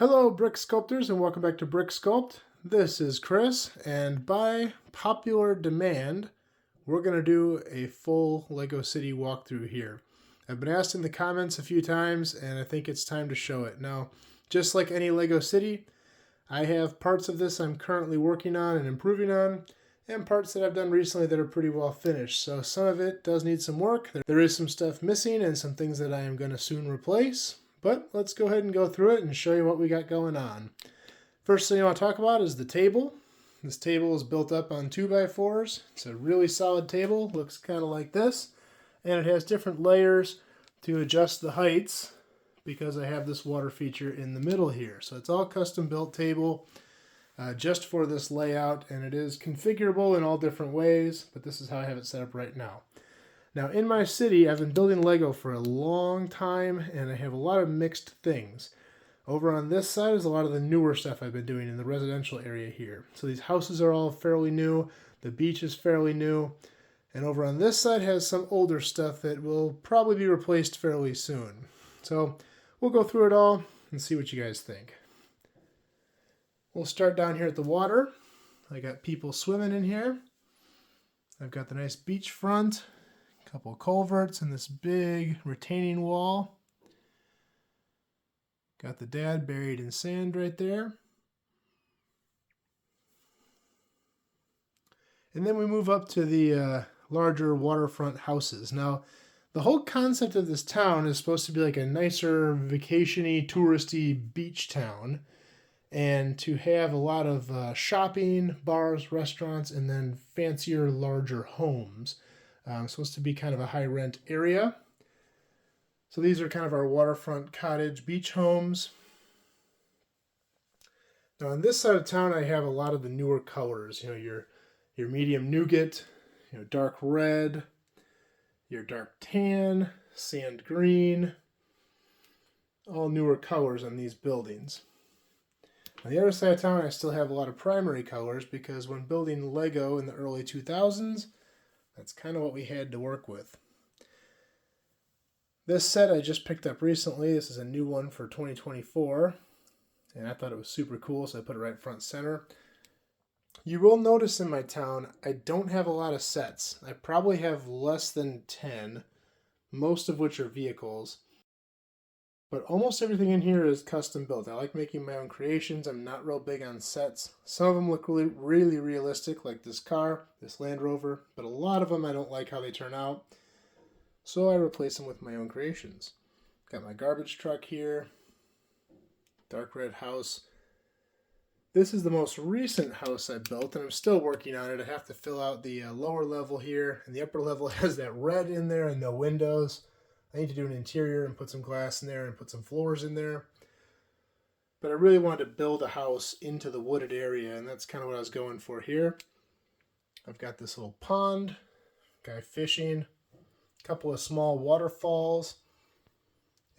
Hello, brick sculptors, and welcome back to Brick Sculpt. This is Chris, and by popular demand, we're going to do a full Lego City walkthrough here. I've been asked in the comments a few times, and I think it's time to show it. Now, just like any Lego City, I have parts of this I'm currently working on and improving on, and parts that I've done recently that are pretty well finished. So some of it does need some work. There is some stuff missing and some things that I am going to soon replace. But let's go ahead and go through it and show you what we got going on. First thing I want to talk about is the table. This table is built up on 2x4s. It's a really solid table. Looks kind of like this. And it has different layers to adjust the heights because I have this water feature in the middle here. So it's all custom built table just for this layout. And it is configurable in all different ways. But this is how I have it set up right now. Now, in my city, I've been building Lego for a long time, and I have a lot of mixed things. Over on this side is a lot of the newer stuff I've been doing in the residential area here. So these houses are all fairly new, the beach is fairly new, and over on this side has some older stuff that will probably be replaced fairly soon. So we'll go through it all and see what you guys think. We'll start down here at the water. I got people swimming in here. I've got the nice beach front. Couple culverts and this big retaining wall. Got the dad buried in sand right there. And then we move up to the larger waterfront houses. Now, the whole concept of this town is supposed to be like a nicer, vacation-y, touristy beach town. And to have a lot of shopping, bars, restaurants, and then fancier, larger homes. Supposed to be kind of a high rent area. So these are kind of our waterfront cottage beach homes. Now on this side of town, I have a lot of the newer colors. You know, your medium nougat, dark red, your dark tan, sand green, all newer colors on these buildings. On the other side of town, I still have a lot of primary colors because when building Lego in the early 2000s, that's kind of what we had to work with. This set I just picked up recently. This is a new one for 2024. And I thought it was super cool, so I put it right front center. You will notice in my town, I don't have a lot of sets. I probably have less than 10, most of which are vehicles. But almost everything in here is custom built. I like making my own creations. I'm not real big on sets. Some of them look really realistic, like this car, this Land Rover, but a lot of them I don't like how they turn out. So I replace them with my own creations. Got my garbage truck here, dark red house. This is the most recent house I built, and I'm still working on it. I have to fill out the lower level here, and the upper level has that red in there and no windows. I need to do an interior and put some glass in there and put some floors in there. But I really wanted to build a house into the wooded area, and that's kind of what I was going for here. I've got this little pond, guy fishing, a couple of small waterfalls,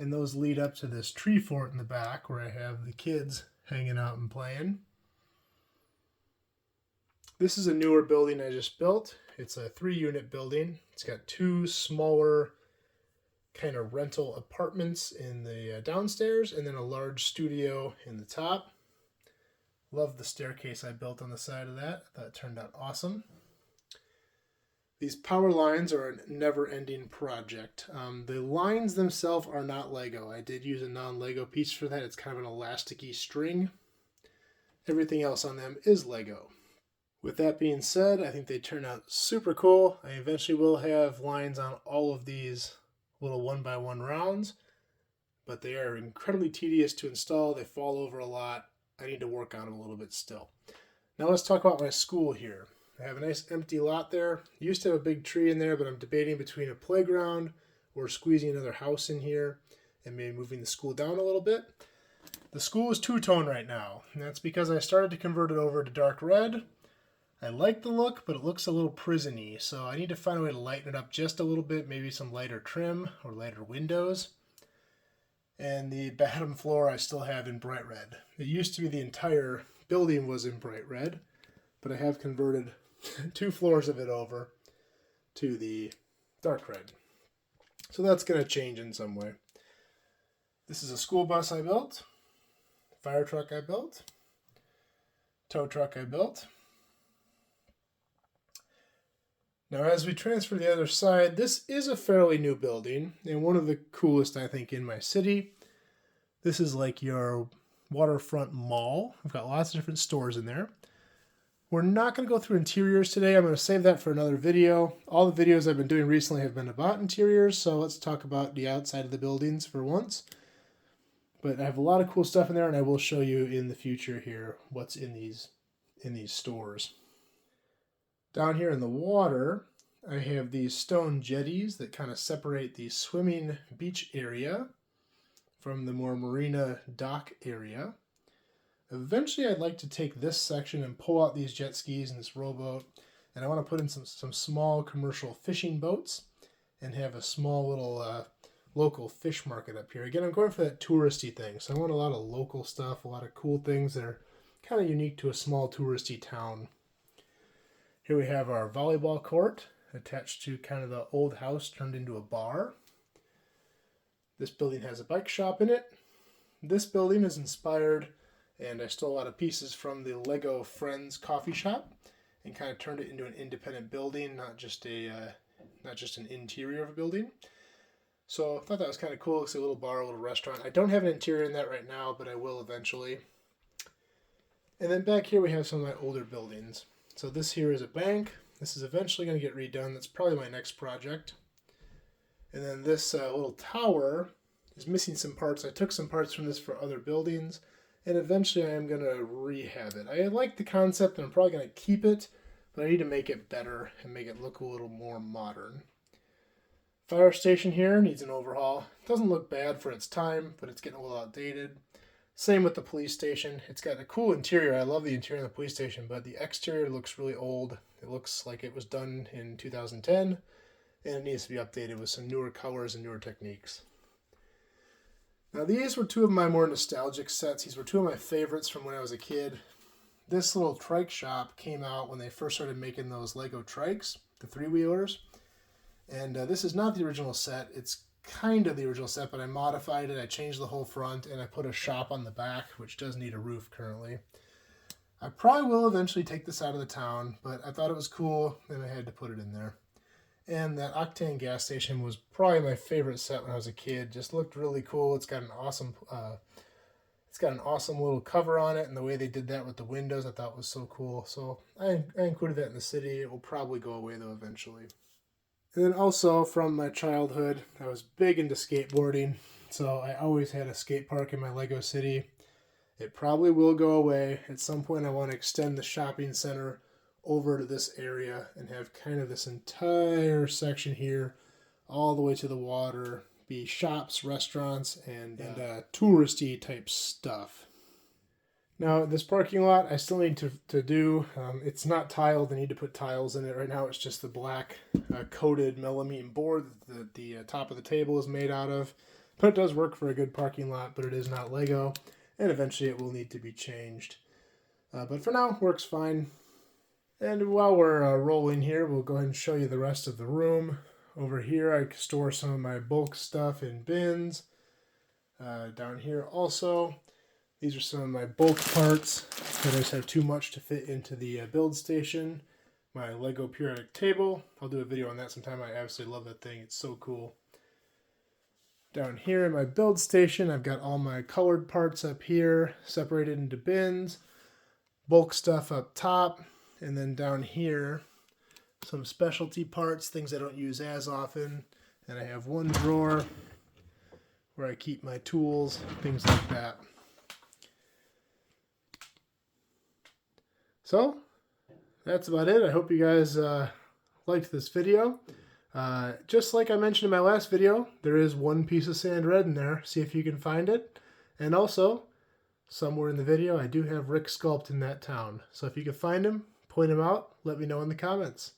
and those lead up to this tree fort in the back where I have the kids hanging out and playing. This is a newer building I just built. It's a 3-unit building. It's got 2 smaller kind of rental apartments in the downstairs and then a large studio in the top. Love the staircase I built on the side of that. I thought it turned out awesome. These power lines are a never-ending project. The lines themselves are not Lego. I did use a non-Lego piece for that. It's kind of an elasticy string. Everything else on them is Lego. With that being said, I think they turn out super cool. I eventually will have lines on all of these little 1x1 rounds, but they are incredibly tedious to install. They fall over a lot. I need to work on them a little bit still. Now let's talk about my school here. I have a nice empty lot there. I used to have a big tree in there, but I'm debating between a playground or squeezing another house in here and maybe moving the school down a little bit. The school is two-tone right now, and that's because I started to convert it over to dark red. I like the look, but it looks a little prison-y, so I need to find a way to lighten it up just a little bit, maybe some lighter trim or lighter windows. And the bottom floor I still have in bright red. It used to be the entire building was in bright red, but I have converted 2 floors of it over to the dark red. So that's going to change in some way. This is a school bus I built. fire truck I built, tow truck I built. Now as we transfer to the other side, this is a fairly new building and one of the coolest I think in my city. This is like your Waterfront mall. I've got lots of different stores in there. We're not going to go through interiors today. I'm going to save that for another video. All the videos I've been doing recently have been about interiors, so let's talk about the outside of the buildings for once. But I have a lot of cool stuff in there, and I will show you in the future here what's in these stores. Down here in the water, I have these stone jetties that kind of separate the swimming beach area from the more marina dock area. Eventually, I'd like to take this section and pull out these jet skis and this rowboat, and I want to put in some small commercial fishing boats and have a small little local fish market up here. Again, I'm going for that touristy thing, so I want a lot of local stuff, a lot of cool things that are kind of unique to a small touristy town. Here we have our volleyball court attached to kind of the old house turned into a bar. This building has a bike shop in it. This building is inspired, and I stole a lot of pieces from the Lego Friends coffee shop and kind of turned it into an independent building, not just an interior of a building. So I thought that was kind of cool. It's a little bar, a little restaurant. I don't have an interior in that right now, but I will eventually. And then back here we have some of my older buildings. So this here is a bank. This is eventually going to get redone. That's probably my next project. And then this little tower is missing some parts. I took some parts from this for other buildings. And eventually I am going to rehab it. I like the concept and I'm probably going to keep it, but I need to make it better and make it look a little more modern. Fire station here needs an overhaul. It doesn't look bad for its time, but it's getting a little outdated. Same with the police station. It's got a cool interior. I love the interior of the police station, but the exterior looks really old. It looks like it was done in 2010, and it needs to be updated with some newer colors and newer techniques. Now these were two of my more nostalgic sets. These were two of my favorites from when I was a kid. This little trike shop came out when they first started making those Lego trikes, the three-wheelers. And this is not the original set. It's kind of the original set, but I modified it. I changed the whole front, and I put a shop on the back, which does need a roof currently. I probably will eventually take this out of the town, but I thought it was cool, and I had to put it in there. And that octane gas station was probably my favorite set when I was a kid. Just looked really cool. It's got an awesome little cover on it, and the way they did that with the windows I thought was so cool. So I included that in the city. It will probably go away though eventually. And then also from my childhood, I was big into skateboarding, so I always had a skate park in my Lego city. It probably will go away. At some point I want to extend the shopping center over to this area and have kind of this entire section here all the way to the water be shops, restaurants, and touristy type stuff. Now this parking lot I still need to do. It's not tiled. I need to put tiles in it. Right now it's just the black coated melamine board that the top of the table is made out of. But it does work for a good parking lot, but it is not Lego, and eventually it will need to be changed. But for now, works fine. And while we're rolling here, we'll go ahead and show you the rest of the room. Over here, I store some of my bulk stuff in bins. Down here also, these are some of my bulk parts that I just have too much to fit into the build station. My Lego periodic table. I'll do a video on that sometime. I absolutely love that thing. It's so cool. Down here in my build station, I've got all my colored parts up here, separated into bins. Bulk stuff up top. And then down here, some specialty parts, things I don't use as often. And I have one drawer where I keep my tools, things like that. So, that's about it. I hope you guys liked this video. Just like I mentioned in my last video, there is one piece of sand red in there. See if you can find it. And also, somewhere in the video, I do have Rick Sculpt in that town. So if you can find him, point him out, let me know in the comments.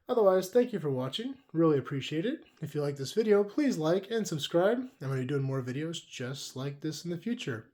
Otherwise, thank you for watching. Really appreciate it. If you like this video, please like and subscribe. I'm going to be doing more videos just like this in the future.